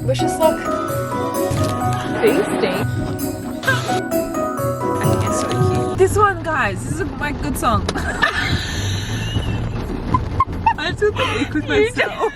Wish us luck. Feasting. I think it's so cute. This one, guys, this is my good song. I took the mic with myself.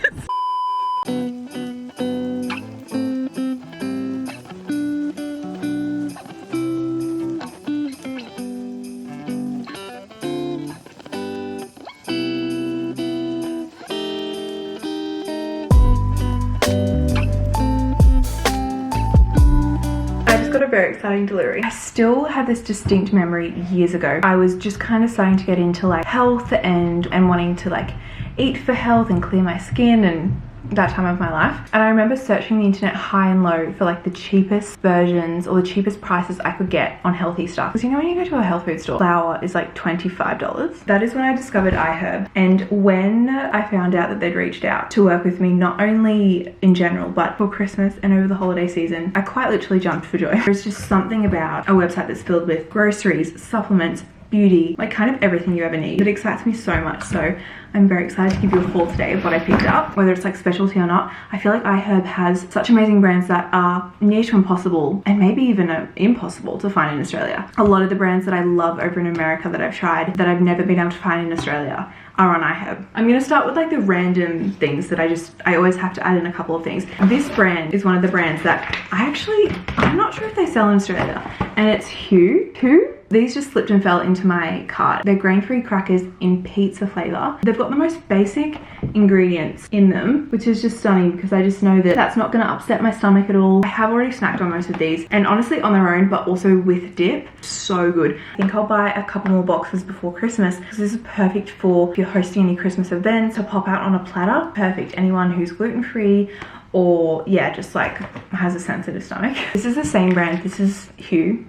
A very exciting delivery. I still have this distinct memory years ago. I was just kind of starting to get into like health and wanting to like eat for health and clear my skin and that time of my life. And I remember searching the internet high and low for like the cheapest versions or the cheapest prices I could get on healthy stuff. Because you know when you go to a health food store, flour is like $25. That is when I discovered iHerb. And when I found out that they'd reached out to work with me, not only in general, but for Christmas and over the holiday season, I quite literally jumped for joy. There's just something about a website that's filled with groceries, supplements, beauty, like kind of everything you ever need. It excites me so much, so I'm very excited to give you a haul today of what I picked up, whether it's like specialty or not. I feel like iHerb has such amazing brands that are near to impossible and maybe even impossible to find in Australia. A lot of the brands that I love over in America that I've tried that I've never been able to find in Australia are on iHerb. I'm gonna start with like the random things that I always have to add in a couple of things. This brand is one of the brands that I'm not sure if they sell in Australia, and it's Who. These just slipped and fell into my cart. They're grain-free crackers in pizza flavor. They've got the most basic ingredients in them, which is just stunning because I just know that that's not gonna upset my stomach at all. I have already snacked on most of these, and honestly on their own, but also with dip, so good. I think I'll buy a couple more boxes before Christmas because this is perfect for if you're hosting any Christmas events, to pop out on a platter. Perfect, anyone who's gluten-free or yeah, just like has a sensitive stomach. This is the same brand. This is Who.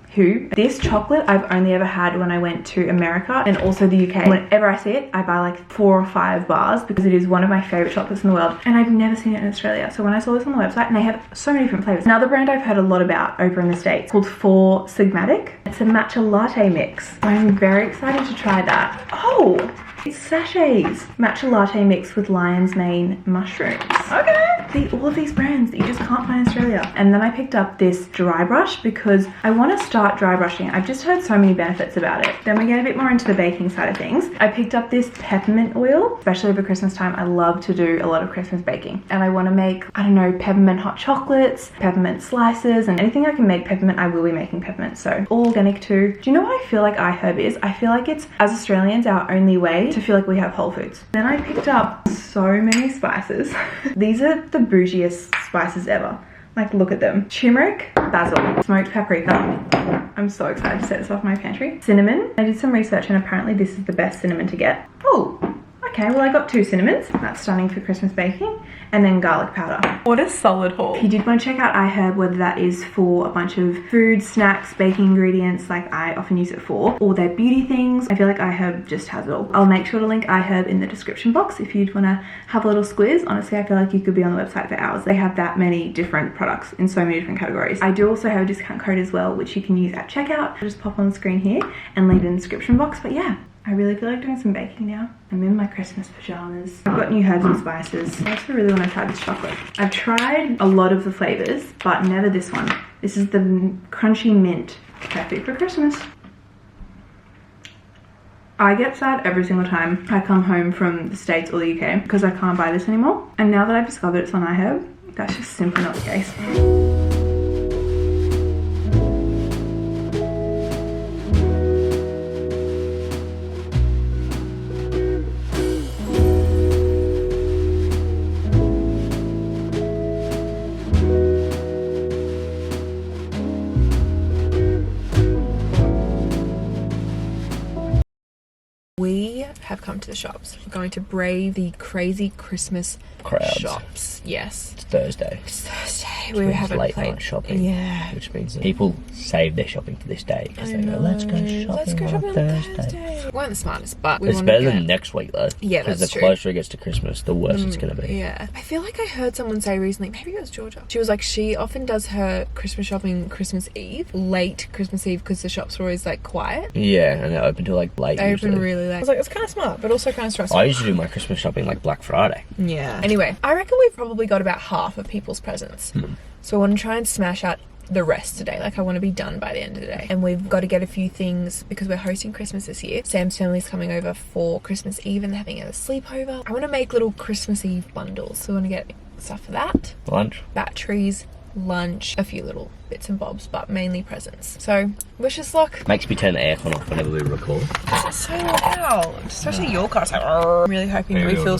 This chocolate I've only ever had when I went to America and also the UK. Whenever I see it, I buy like 4 or 5 bars because it is one of my favorite chocolates in the world, and I've never seen it in Australia. So when I saw this on the website, and they have so many different flavors. Another brand I've heard a lot about over in the States called Sigmatic. It's a matcha latte mix. I'm very excited to try that. Oh, it's sachets. Matcha latte mix with lion's mane mushrooms. Okay. See, all of these brands that you just can't find in Australia. And then I picked up this dry brush because I want to start dry brushing. I've just heard so many benefits about it. Then we get a bit more into the baking side of things. I picked up this peppermint oil, especially over Christmas time. I love to do a lot of Christmas baking. And I want to make, I don't know, peppermint hot chocolates, peppermint slices, and anything I can make peppermint, I will be making peppermint. So all organic too. Do you know what I feel like iHerb is? I feel like it's, as Australians, our only way to feel like we have whole foods. Then I picked up so many spices. These are the bougiest spices ever. Like, look at them. Turmeric, basil, smoked paprika. I'm so excited to set this off my pantry. Cinnamon. I did some research and apparently this is the best cinnamon to get. Oh, okay, well I got 2 cinnamons. That's stunning for Christmas baking. And then garlic powder. What a solid haul. If you did want to check out iHerb, whether that is for a bunch of food, snacks, baking ingredients like I often use it for, or their beauty things, I feel like iHerb just has it all. I'll make sure to link iHerb in the description box if you'd want to have a little squiz. Honestly, I feel like you could be on the website for hours. They have that many different products in so many different categories. I do also have a discount code as well, which you can use at checkout. I'll just pop on the screen here and leave it in the description box. But yeah, I really feel like doing some baking now. I'm in my Christmas pajamas. I've got new herbs and spices. I also really want to try this chocolate. I've tried a lot of the flavors, but never this one. This is the crunchy mint. Perfect for Christmas. I get sad every single time I come home from the States or the UK because I can't buy this anymore. And now that I've discovered it's on iHerb, that's just simply not the case. We have come to the shops. We're going to brave the crazy Christmas crowds. Shops. Yes. It's Thursday. It's Thursday. Which We means haven't late played night shopping. Yeah. Which means that people save their shopping for this day because they go, know. let's go shopping, Let's go shopping on Thursday. We weren't the smartest, but we It's wanted better to than get... next week though. Yeah, because that's the true. closer it gets to Christmas, the worse it's going to be. Yeah. I feel like I heard someone say recently, maybe it was Georgia. She was like, she often does her Christmas shopping Christmas Eve, late Christmas Eve, because the shops are always like quiet. Yeah, and they're open till like late They usually. open really late. I was like, it's kind of smart. cheaper, but also kind of stressful. I usually do my Christmas shopping like Black Friday. Yeah. Anyway, I reckon we've probably got about half of people's presents. So I want to try and smash out the rest today. Like, I want to be done by the end of the day. And we've got to get a few things because we're hosting Christmas this year. Sam's family's coming over for Christmas Eve and they're having a sleepover. I want to make little Christmas Eve bundles. So I want to get stuff for that. Lunch. Batteries, lunch, a few little bits and bobs, but mainly presents. So wish us luck. Makes me turn the aircon off whenever we record. It's so loud, especially your car. So I'm really hoping that we feel.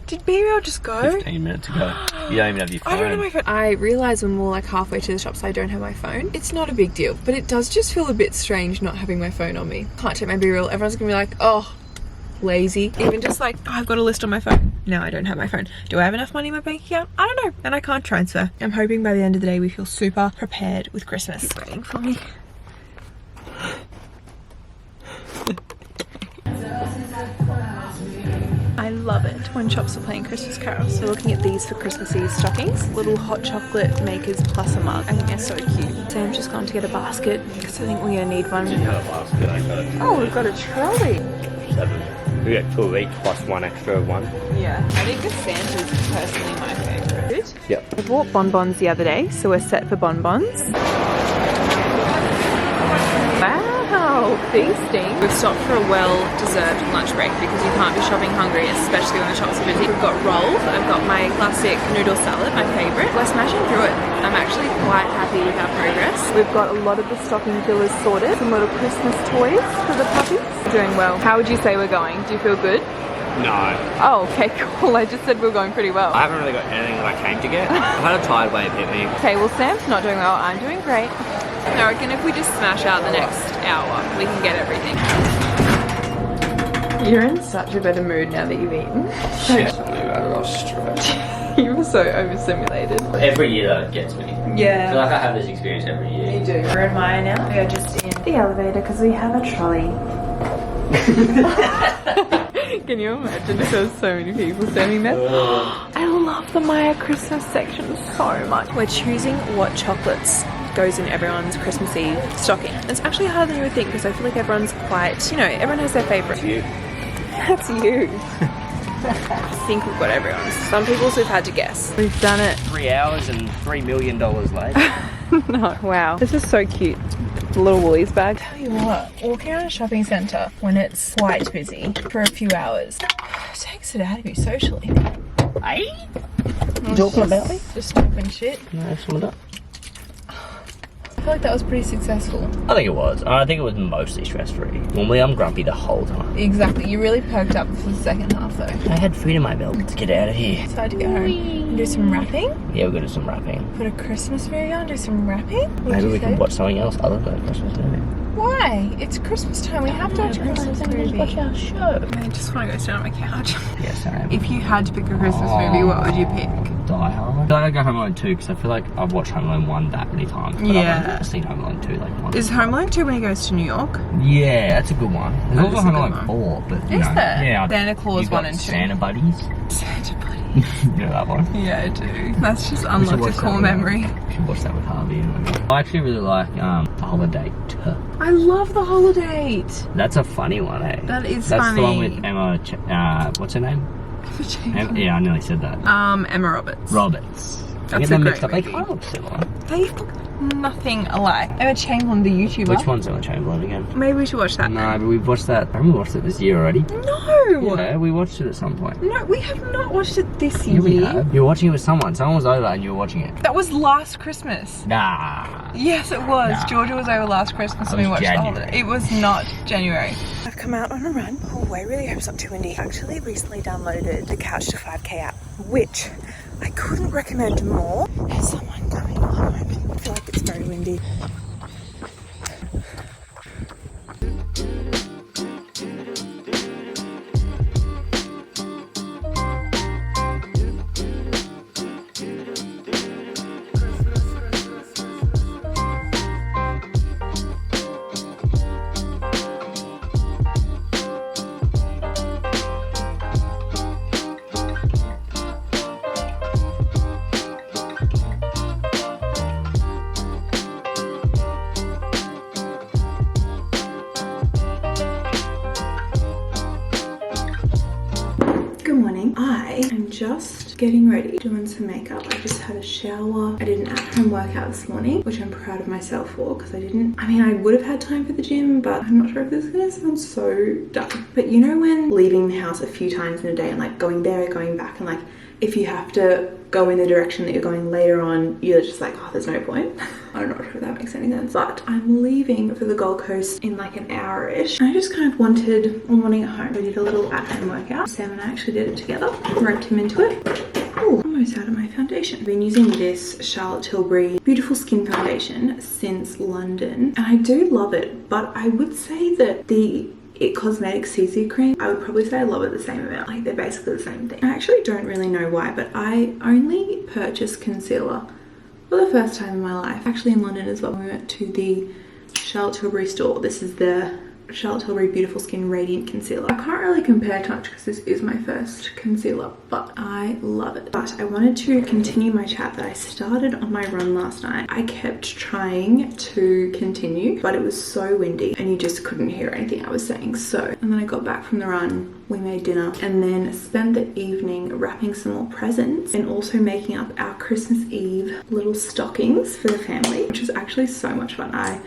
Did BBL just go? 15 minutes ago. You don't even have your phone. I don't have my phone. I realised when we're like halfway to the shops I don't have my phone. It's not a big deal, but it does just feel a bit strange not having my phone on me. Can't take my BBL. Everyone's gonna be like, oh, lazy. Even just like, oh, I've got a list on my phone. No, I don't have my phone. Do I have enough money in my bank account? I don't know. And I can't transfer. I'm hoping by the end of the day we feel super prepared with Christmas. Keep waiting for me. I love it when shops are playing Christmas carols. So looking at these for Christmas Eve stockings. Little hot chocolate makers plus a mug. I think they're so cute. Sam's just gone to get a basket because I think we're going to need one. Oh, we've got a trolley. 7. We get 2 each plus 1 extra one. Yeah, I think the Santa's personally my favourite. Yep. I bought bonbons the other day, so we're set for bonbons. Wow, feasting. We've stopped for a well-deserved lunch break because you can't be shopping hungry, especially when the shops are busy. We've got rolls. I've got my classic noodle salad, my favourite. We're smashing through it. I'm actually quite happy with our progress. We've got a lot of the stocking fillers sorted. Some little Christmas toys for the puppies. We're doing well. How would you say we're going? Do you feel good? No. Oh, okay, cool. I just said we're going pretty well. I haven't really got anything that I came to get. I've had a tired wave hit me. Okay, well, Sam's not doing well. I'm doing great. I reckon if we just smash out the next hour, we can get everything. You're in such a better mood now that you've eaten. Shit, I was stressed. You were so overstimulated. Every year that gets me. Yeah. I feel like I have this experience every year. You do. We're in Maya now. We are just in the elevator because we have a trolley. Can you imagine if there was so many people standing there? I love the Maya Christmas section so much. We're choosing what chocolates goes in everyone's Christmas Eve stocking. It's actually harder than you would think because I feel like everyone's quite, you know, everyone has their favourite. You. That's you. I think we've got everyone's. Some people's we've had to guess. We've done it. 3 hours and $3 million late. No, wow. This is so cute. The little Woolies bag. Tell you what, walking around a shopping centre when it's quite busy for a few hours takes it out of you socially. Hey? You talking about me? Just talking shit. No, some of that. I feel like that was pretty successful. I think it was. I think it was mostly stress-free. Normally I'm grumpy the whole time. Exactly. You really perked up for the second half though. I had food in my belt. Let's get out of here. Decided to get home and do some wrapping. Yeah, we're going to do some wrapping. Put a Christmas movie on, do some wrapping. Maybe we can watch something else other than a Christmas movie. Why? It's Christmas time. We have to watch a Christmas movie. Watch our show. I just want to go sit on my couch. Yeah, same. If you had to pick a Christmas movie, what would you pick? Die Hard. I feel like I'd go Home Alone 2 because I feel like I've watched Home Alone 1 that many times. But Yeah. I've seen Home Alone 2 like once. Is Home Alone 2 when he goes to New York? Yeah, that's a good one. There's That also is a Home good Alone one. 4, but you Is know, there? yeah. Santa Claus You've 1 got and 2. Santa Buddies. Santa Buddy. You know that one? Yeah, I do. That's just We should unlocked a watch cool that memory. We should watch that with Harvey. I actually really like The Holiday. I love The Holiday. That's a funny one, eh? That is That's funny. the one with Emma, what's her name? Yeah, I nearly said that. Emma Roberts. Roberts. I That's get a them great mixed up. They movie. kind of look similar. They look nothing alike. Emma Chamberlain, the YouTuber. Which one's Emma Chamberlain again? Maybe we should watch that. No, but we've watched that. Haven't we watched it this year already? No. Yeah, we watched it at some point. No, we have not watched it this Yeah, we year. have. You were watching it with someone. Someone was over and you were watching it. That was last Christmas. Nah. Yes, it was. Nah. Georgia was over last Christmas That and we was watched January. The Holiday. It was not January. I've come out on a run. Oh, I really hope it's not too windy. I actually recently downloaded the Couch to 5K app, which I couldn't recommend more. There's someone coming along. I feel like it's very windy. getting ready, doing some makeup. I just had a shower. I did an at-home workout this morning, which I'm proud of myself for because I would have had time for the gym, but I'm not sure if this is gonna sound so dumb. But you know when leaving the house a few times in a day and like going there, going back, and like if you have to go in the direction that you're going later on, you're just like, oh, there's no point. I'm not sure if that makes any sense, but I'm leaving for the Gold Coast in like an hour-ish. I just kind of wanted one morning at home. I did a little at-home workout. Sam and I actually did it together, roped him into it. Oh, almost out of my foundation. I've been using this Charlotte Tilbury Beautiful Skin Foundation since London, and I do love it, but I would say that the It Cosmetics CC cream, I would probably say I love it the same amount. Like, they're basically the same thing. I actually don't really know why, but I only purchased concealer for the first time in my life. Actually in London as well. We went to the Charlotte Tilbury store. This is the Charlotte Tilbury Beautiful Skin Radiant Concealer. I can't really compare much because this is my first concealer, but I love it. But I wanted to continue my chat that I started on my run last night. I kept trying to continue, but it was so windy and you just couldn't hear anything I was saying. So, and then I got back from the run, we made dinner, and then spent the evening wrapping some more presents and also making up our Christmas Eve little stockings for the family, which was actually so much fun. I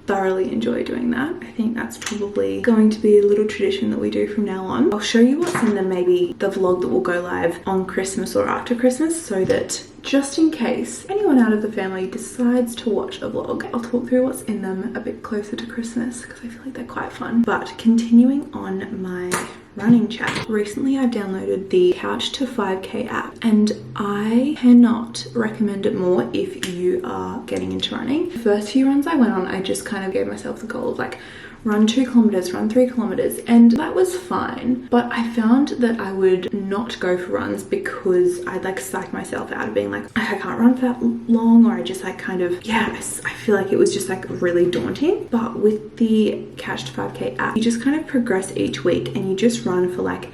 thoroughly enjoy doing that. I think that's probably going to be a little tradition that we do from now on. I'll show you what's in them, maybe the vlog that will go live on Christmas or after Christmas, so that just in case anyone out of the family decides to watch a vlog, I'll talk through what's in them a bit closer to Christmas because I feel like they're quite fun. But continuing on my running chat, recently I've downloaded the Couch to 5K app, and I cannot recommend it more if you are getting into running. The first few runs I went on, I just kind of gave myself the goal of like, run 2 kilometers, run 3 kilometers, and that was fine. But I found that I would not go for runs because I'd like psych myself out of being like, I can't run for that long, or I just like kind of, yeah, I feel like it was just like really daunting. But with the Couch to 5K app, you just kind of progress each week and you just run for like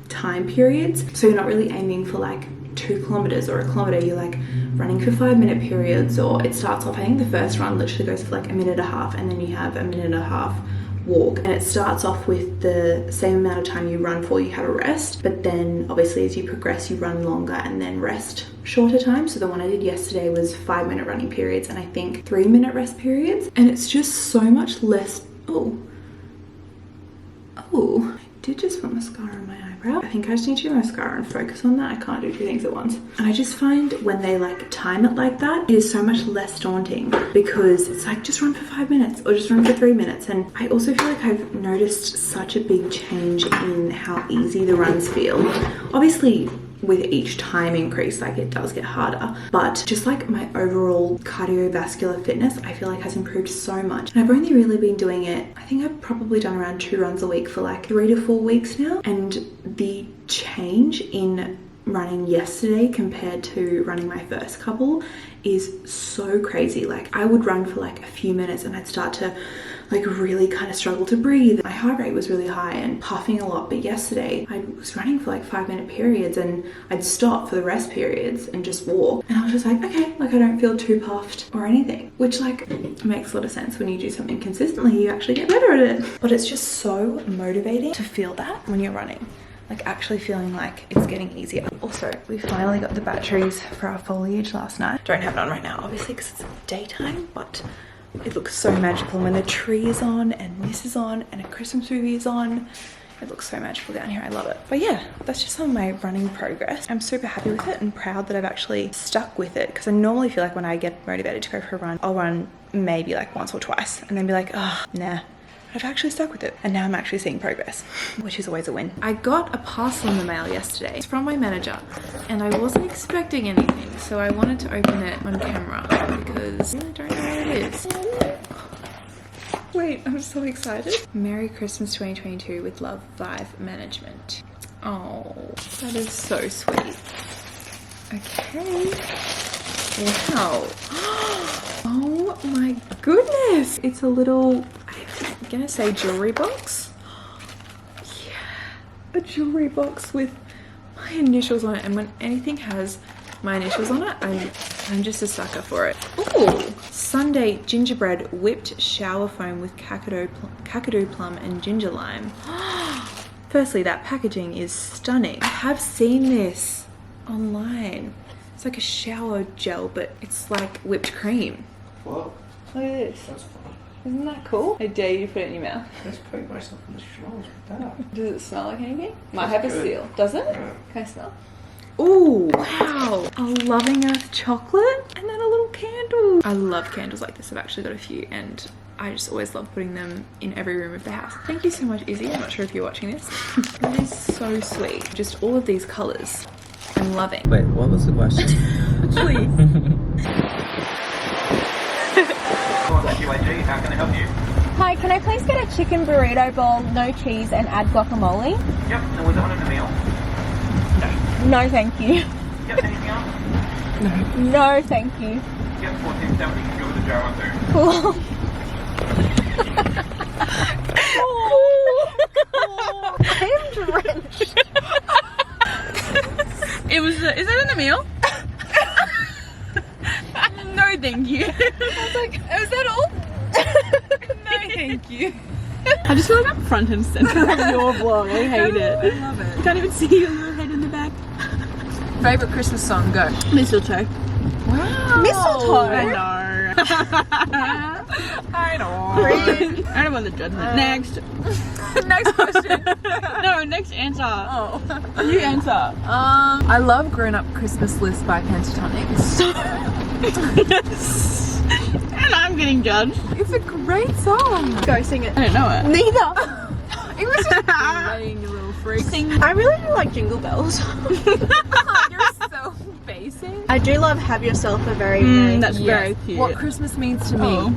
time periods. So you're not really aiming for like 2 kilometers or a kilometer, you're like running for 5-minute periods, or it starts off, I think the first run literally goes for like a minute and a half, and then you have a minute and a half walk, and it starts off with the same amount of time you run for, you have a rest, but then obviously as you progress you run longer and then rest shorter time. So the one I did yesterday was 5-minute running periods and I think 3-minute rest periods, and it's just so much less. Oh, I did just put mascara on my eyebrow. I think I just need to do mascara and focus on that. I can't do 2 things at once. And I just find when they like time it like that, it is so much less daunting because it's like, just run for 5 minutes or just run for 3 minutes. And I also feel like I've noticed such a big change in how easy the runs feel. Obviously, with each time increase, like it does get harder, but just like my overall cardiovascular fitness, I feel like has improved so much. And I've only really been doing it, I think I've probably done around 2 runs a week for like 3 to 4 weeks now, and the change in running yesterday compared to running my first couple is so crazy. Like I would run for like a few minutes and I'd start to like really kind of struggle to breathe. My heart rate was really high and puffing a lot, but yesterday I was running for like 5-minute periods and I'd stop for the rest periods and just walk, and I was just like, okay, like I don't feel too puffed or anything, which like makes a lot of sense. When you do something consistently you actually get better at it. But it's just so motivating to feel that when you're running, like actually feeling like it's getting easier. Also, we finally got the batteries for our foliage last night. Don't have it on right now obviously because it's daytime, but it looks so magical when the tree is on and this is on and a Christmas movie is on. It looks so magical down here. I love it. But yeah, that's just some of my running progress. I'm super happy with it and proud that I've actually stuck with it, because I normally feel like when I get motivated to go for a run, I'll run maybe like once or twice and then be like, oh, nah. I've actually stuck with it, and now I'm actually seeing progress, which is always a win. I got a parcel in the mail yesterday. It's from my manager, and I wasn't expecting anything, so I wanted to open it on camera because I really don't know what it is. Wait, I'm so excited. Merry Christmas 2022 with love, Vive Management. Oh, that is so sweet. Okay. Wow. Oh my goodness. It's a little, I'm gonna say jewelry box. Yeah, a jewelry box with my initials on it, and when anything has my initials on it, I'm just a sucker for it. Ooh, Sunday gingerbread whipped shower foam with kakadu plum and ginger lime. Firstly, that packaging is stunning. I have seen this online. It's like a shower gel, but it's like whipped cream. Whoa, Look at this. that's fun. Isn't that cool? I dare you to put it in your mouth. Let's put myself in the straws with that. Does it smell like anything? Might That's have a good. seal. Does it? Yeah. Can I smell? Ooh, wow. A Loving Earth chocolate and then a little candle. I love candles like this. I've actually got a few and I just always love putting them in every room of the house. Thank you so much, Izzy. I'm not sure if you're watching this. That is so sweet. Just all of these colors. I'm loving. Wait, what was the question? Please. How can I help you? Hi, can I please get a chicken burrito bowl, no cheese, and add guacamole? Yep, and was that one in the meal? No, thank you. Yep, anything else? No, thank you. Yep, 1470, go with the jar one there. Cool. I am drenched. It was, is it in the meal? No, thank you. I was like, is that all? No, thank you. I just feel like I'm front and center of your vlog. I hate it. I love it. Can't even see your little head in the back. Favorite Christmas song, go. Mistletoe. Wow. Mistletoe. I know. I don't want the judgment. Next. Next question. No, next answer. Oh. You answer. I love Grown Up Christmas List by Pentatonic. And I'm getting judged. It's a great song. Go sing it. I don't know it. Neither. It was just playing, you little freak. I really do like Jingle Bells. You're so basic. I do love Have Yourself a Very Merry. That's very cute. What Christmas means to me. Oh.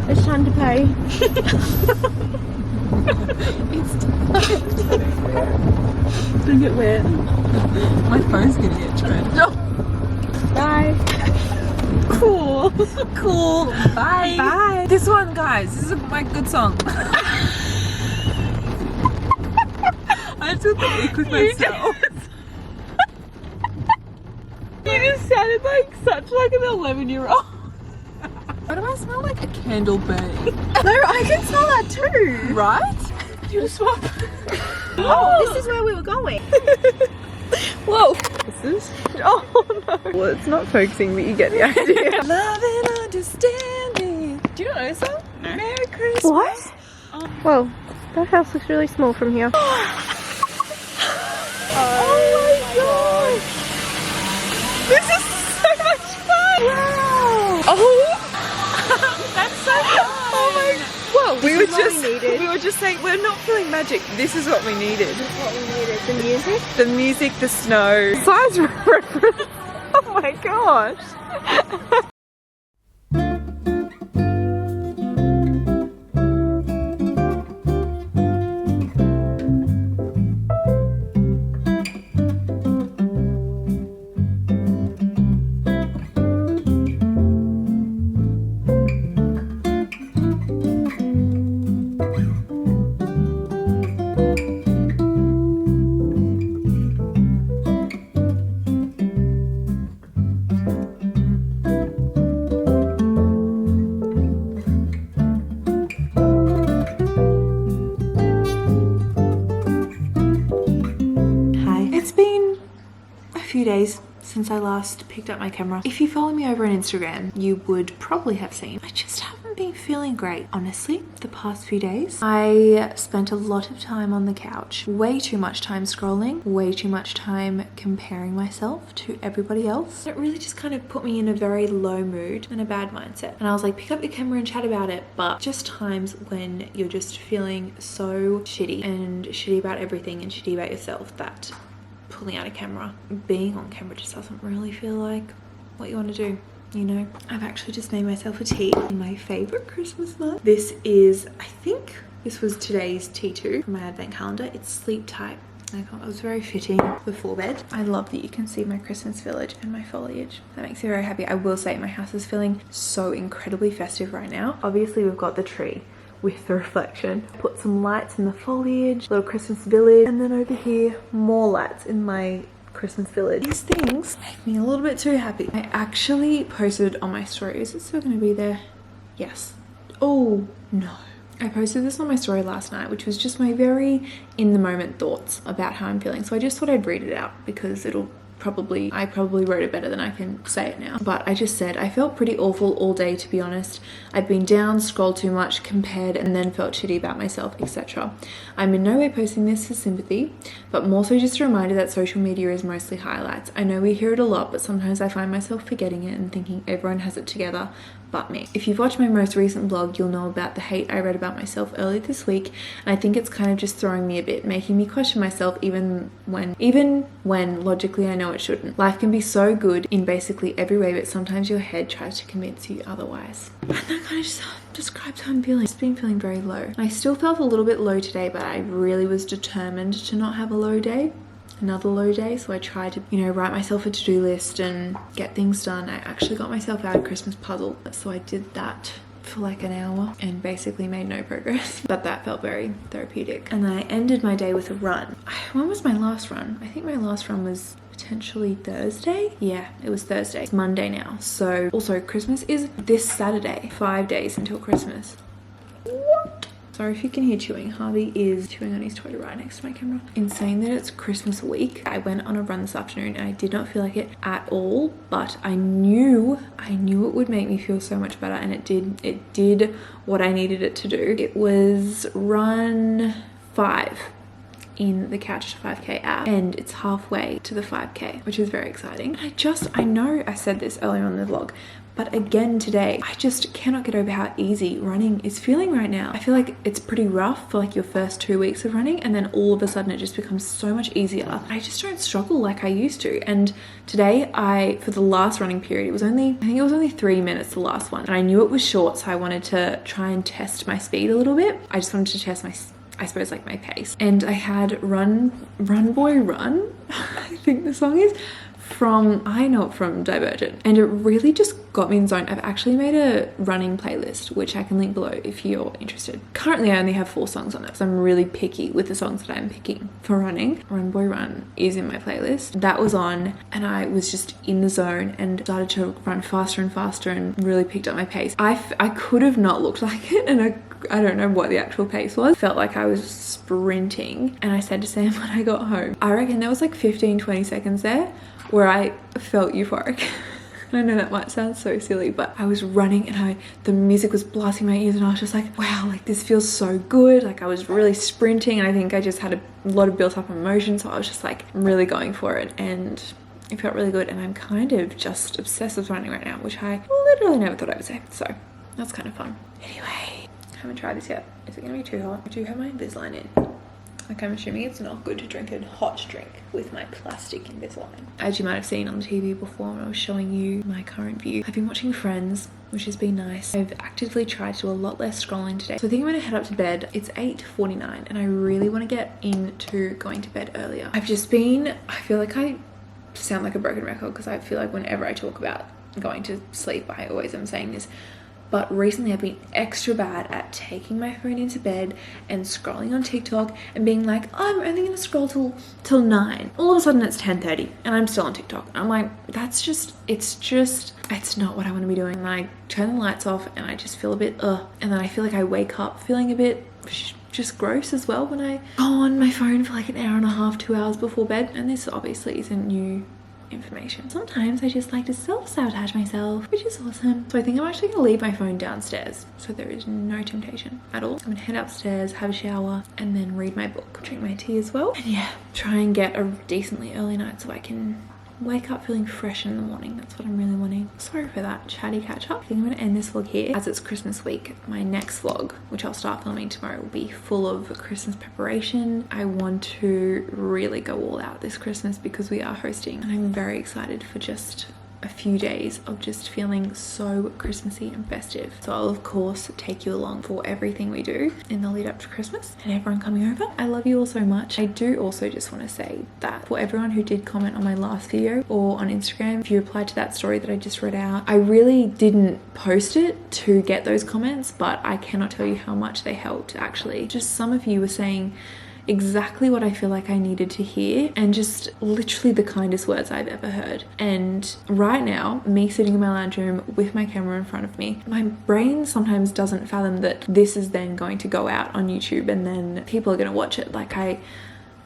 It's time to pay. Don't get wet. My phone's gonna get drenched. Bye. Cool. Cool. Bye. Bye. This one, guys. This is my good song. I just got the ick with myself. You just sounded like such like an 11-year-old. Why do I smell like a candle burning? No, I can smell that too. Right? You just swap. Oh, this is where we were going. Whoa. This is. Oh no. Well, it's not focusing, but you get the idea. Love and understanding. Do you not know this song? No. Merry Christmas. What? Well, that house looks really small from here. Oh my god. This is so much fun. Wow. Oh. That's so fun. Oh my. Whoa. We were just saying we're not feeling magic. This is what we needed. What we needed. The music? The music, the snow. Size reference. Oh my gosh. Days since I last picked up my camera. If you follow me over on Instagram, you would probably have seen I just haven't been feeling great, honestly, the past few days. I spent a lot of time on the couch, way too much time scrolling, way too much time comparing myself to everybody else. It really just kind of put me in a very low mood and a bad mindset. And I was like, pick up the camera and chat about it, but just times when you're just feeling so shitty and shitty about everything and shitty about yourself that pulling out a camera, being on camera just doesn't really feel like what you want to do, you know? I've actually just made myself a tea in my favorite Christmas mug. This is, I think this was today's T2 from my advent calendar. It's Sleep Tight. I thought it was very fitting before bed. I love that you can see my Christmas village and my foliage. That makes me very happy. I will say my house is feeling so incredibly festive right now. Obviously we've got the tree with the reflection. Put some lights in the foliage, little Christmas village, and then over here, more lights in my Christmas village. These things make me a little bit too happy. I actually posted on my story. Is it still gonna be there? Yes. Oh, no. I posted this on my story last night, which was just my very in the moment thoughts about how I'm feeling. So I just thought I'd read it out because it'll I probably wrote it better than I can say it now. But I just said I felt pretty awful all day, to be honest. I'd been down, scrolled too much, compared, and then felt shitty about myself, etc. I'm in no way posting this for sympathy, but more so just a reminder that social media is mostly highlights. I know we hear it a lot, but sometimes I find myself forgetting it and thinking everyone has it together but me. If you've watched my most recent vlog, you'll know about the hate I read about myself earlier this week, and I think it's kind of just throwing me a bit, making me question myself even when logically I know it shouldn't. Life can be so good in basically every way, but sometimes your head tries to convince you otherwise. And that kind of just describes how I'm feeling. I've just been feeling very low. I still felt a little bit low today, but I really was determined to not have a low day. Another low day, so I tried to, you know, write myself a to-do list and get things done. I actually got myself out a Christmas puzzle, so I did that for like an hour and basically made no progress, but that felt very therapeutic. And then I ended my day with a run. When was my last run? I think my last run was potentially Thursday. Yeah, it was Thursday. It's Monday now. So also Christmas is this Saturday. 5 days until Christmas. What? Sorry if you can hear chewing. Harvey is chewing on his toy right next to my camera. Insane that it's Christmas week. I went on a run this afternoon and I did not feel like it at all, but I knew it would make me feel so much better, and it did what I needed it to do. It was run 5 in the Couch to 5K app, and it's halfway to the 5K, which is very exciting. I know I said this earlier on in the vlog, but again today, I just cannot get over how easy running is feeling right now. I feel like it's pretty rough for like your first 2 weeks of running, and then all of a sudden it just becomes so much easier. I just don't struggle like I used to. And today for the last running period, I think it was only 3 minutes, the last one. And I knew it was short, so I wanted to try and test my speed a little bit. I just wanted to test I suppose like my pace. And I had Run Boy Run, I think the song is, from Divergent, and it really just got me in zone. I've actually made a running playlist, which I can link below if you're interested. Currently I only have 4 songs on it because I'm really picky with the songs that I'm picking for running. Run Boy Run is in my playlist. That was on, and I was just in the zone and started to run faster and faster and really picked up my pace. I could have not looked like it, and I don't know what the actual pace was. Felt like I was sprinting, and I said to Sam when I got home, I reckon there was like 15-20 seconds there where I felt euphoric. I know that might sound so silly, but I was running and the music was blasting my ears, and I was just like, wow, like this feels so good. Like I was really sprinting, and I think I just had a lot of built up emotion, so I was just like really going for it, and it felt really good. And I'm kind of just obsessed with running right now, which I literally never thought I would say, so that's kind of fun. Anyway, I haven't tried this yet. Is it gonna be too hot? I do have my Invisalign in. Like, I'm assuming it's not good to drink a hot drink with my plastic Invisalign. As you might have seen on the TV before when I was showing you my current view, I've been watching Friends, which has been nice. I've actively tried to do a lot less scrolling today. So I think I'm gonna head up to bed. It's 8:49 and I really wanna get into going to bed earlier. I feel like I sound like a broken record because I feel like whenever I talk about going to sleep, I always am saying this. But recently I've been extra bad at taking my phone into bed and scrolling on TikTok and being like, oh, I'm only gonna scroll till 9. All of a sudden it's 10:30 and I'm still on TikTok. And I'm like, it's not what I want to be doing. And I turn the lights off and I just feel a bit and then I feel like I wake up feeling a bit just gross as well when I go on my phone for like an hour and a half, 2 hours before bed. And this obviously isn't new information. Sometimes I just like to self-sabotage myself, which is awesome. So I think I'm actually gonna leave my phone downstairs so there is no temptation at all. I'm gonna head upstairs, have a shower, and then read my book, drink my tea as well, and yeah, try and get a decently early night so I can wake up feeling fresh in the morning. That's what I'm really wanting. Sorry for that chatty catch up. I think I'm gonna end this vlog here as it's Christmas week. My next vlog, which I'll start filming tomorrow, will be full of Christmas preparation. I want to really go all out this Christmas because we are hosting, and I'm very excited for just a few days of just feeling so Christmassy and festive. So I'll of course take you along for everything we do in the lead up to Christmas and everyone coming over. I love you all so much. I do also just want to say that for everyone who did comment on my last video or on Instagram, if you replied to that story that I just read out, I really didn't post it to get those comments, but I cannot tell you how much they helped actually. Just some of you were saying exactly what I feel like I needed to hear, and just literally the kindest words I've ever heard. And right now, me sitting in my lounge room with my camera in front of me, my brain sometimes doesn't fathom that this is then going to go out on YouTube and then people are going to watch it. Like I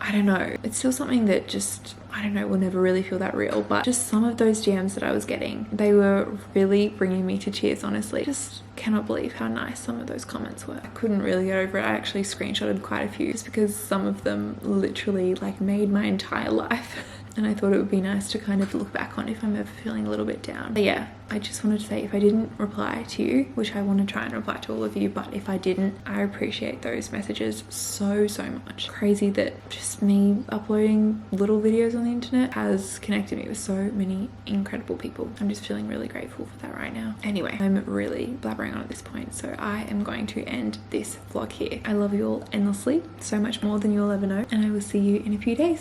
I don't know, it's still something that just, I don't know, will never really feel that real. But just some of those DMs that I was getting, they were really bringing me to tears, honestly. Just cannot believe how nice some of those comments were. I couldn't really get over it. I actually screenshotted quite a few just because some of them literally like made my entire life. And I thought it would be nice to kind of look back on if I'm ever feeling a little bit down. But yeah, I just wanted to say, if I didn't reply to you, which I want to try and reply to all of you, but if I didn't, I appreciate those messages so much. Crazy that just me uploading little videos on the internet has connected me with so many incredible people. I'm just feeling really grateful for that right now. Anyway, I'm really blabbering on at this point, so I am going to end this vlog here. I love you all endlessly, so much more than you'll ever know, and I will see you in a few days.